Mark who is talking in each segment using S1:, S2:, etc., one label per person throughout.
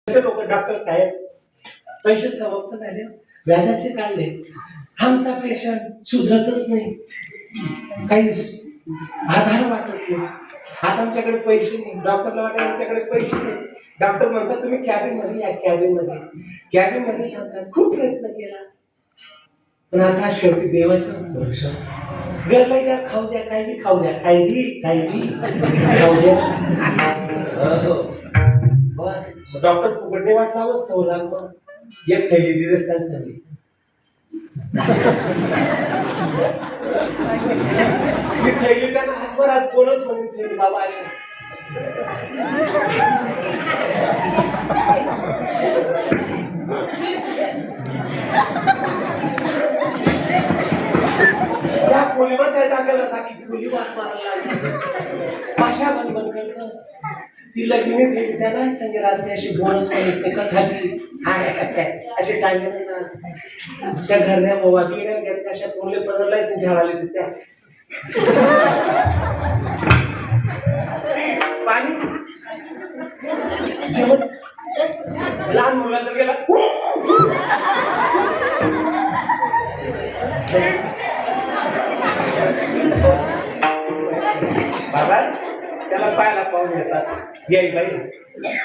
S1: लोक डॉक्टर साहेब पैसे समाप्त झाले, व्याजाचे काढले, आमचा पेशंट सुधरतच नाही, काही आधार वाटत नाही. आता आमच्याकडे पैसे नाही, डॉक्टरला वाटत आमच्याकडे पैसे नाही. डॉक्टर म्हणतात तुम्ही कॅबिन मध्ये या, कॅबिन मध्ये सांगतात. खूप प्रयत्न केला पण आता शेवटी देवाचा भरोसा. गरला द्या, खाऊ द्या, काही खाऊ द्या, काही खाऊ द्या. बस डॉक्टर फुकटने वाटला वस्तू लागला. एक थैली दिवस त्यांनी थैली त्यांना हातभर हात कोणच म्हणून बाबा अशा ज्या खोलीवर त्या टाकायला साकी खोली वास मारायला लागली. भाषा बन करतस ती लग्नी त्यांना संगे रासने अशी बोनस पाहिजे खाली असे काय त्या घरच्या वाकीड्या घेत अशा तोंडले पडलाय झाडाले त्या पाणी जेवण लहान मुला जर गेला बाबा त्याला पायाला पाहून येतात. याई बाई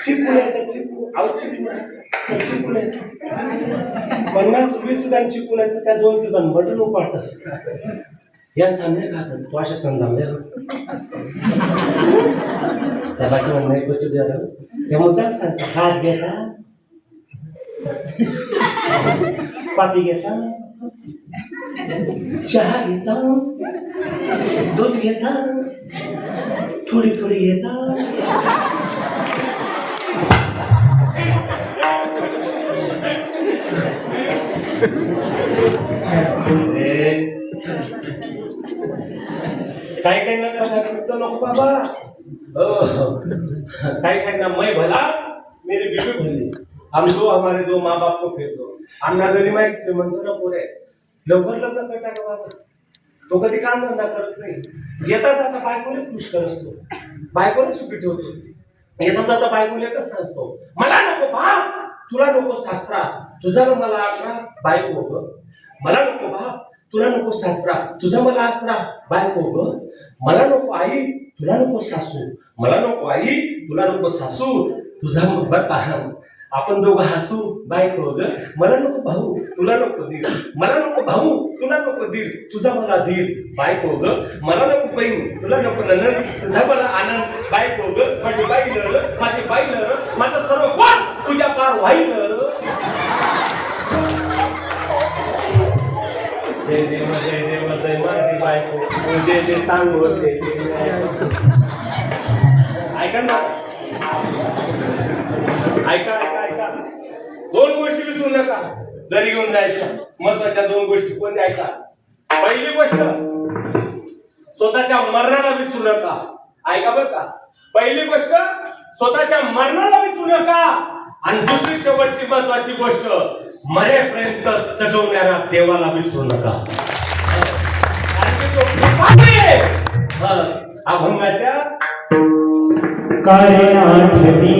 S1: चिपू येतात, चिपू आव चिपू 50 रुपये सुद्धा चिपू नाही, त्या 2 सुद्धा बटन उपाडतात. या सामने खातात तो अशा समजा त्याला किंवा नाही क्वचित द्या त्या मुद्दा सांगतात. हात घेता, पाती घेता, चहा घेता, दूध घेता, थोडी घेता. काही ना कसा करतो नको बाबा. काही ना मैं भला मेरी बीवी भली. हम दो हमारे 2 माँ बाप को फेर दो. आमना घरी माहिती म्हणतो ना पोरे लवकर लग्न करता का बाबा. तो कधी काम धंदा करत नाही. येताच आता बायकोने खुश करत असतो, बायकोने सुखी ठेवतो. येताच आता बायकोने एकच सांगतो मला नको बाप, तुला नको सासरा, तुझा मला आसरा बायको ग. मला नको बाप, तुला नको सासरा, तुझा मला आसरा बायको ग. मला नको आई, तुला नको सासू, मला नको आई, तुला नको सासू, तुझा बरं आपण दोघं हसू बायको ग. मला नको भाऊ, तुला नको धीर, मला नको भाऊ, तुला नको धीर, तुझा मला धीर बायको ग. मला नको बहीण, तुला नको ननद, तुझा मला आनंद बायको ग. माझी बाईलं माझं सर्व कोण तुझ्या पार व्हाईलं. जय देव जय माझी बायको जे सांगू होते ऐका ना, ऐका 2 गोष्टी विसरू नका जरी घेऊन जायच्या. महत्वाच्या 2 गोष्टी कोणत्या ऐका. पहिली गोष्ट स्वतःच्या मरणाला विसरू नका. ऐका बरं का, पहिली गोष्ट स्वतःच्या मरणाला विसरू नका. आणि दुसरी शेवटची महत्वाची गोष्ट मरेपर्यंत जगवणाऱ्या देवाला विसरू नका. अभंगाच्या
S2: कारण आठवी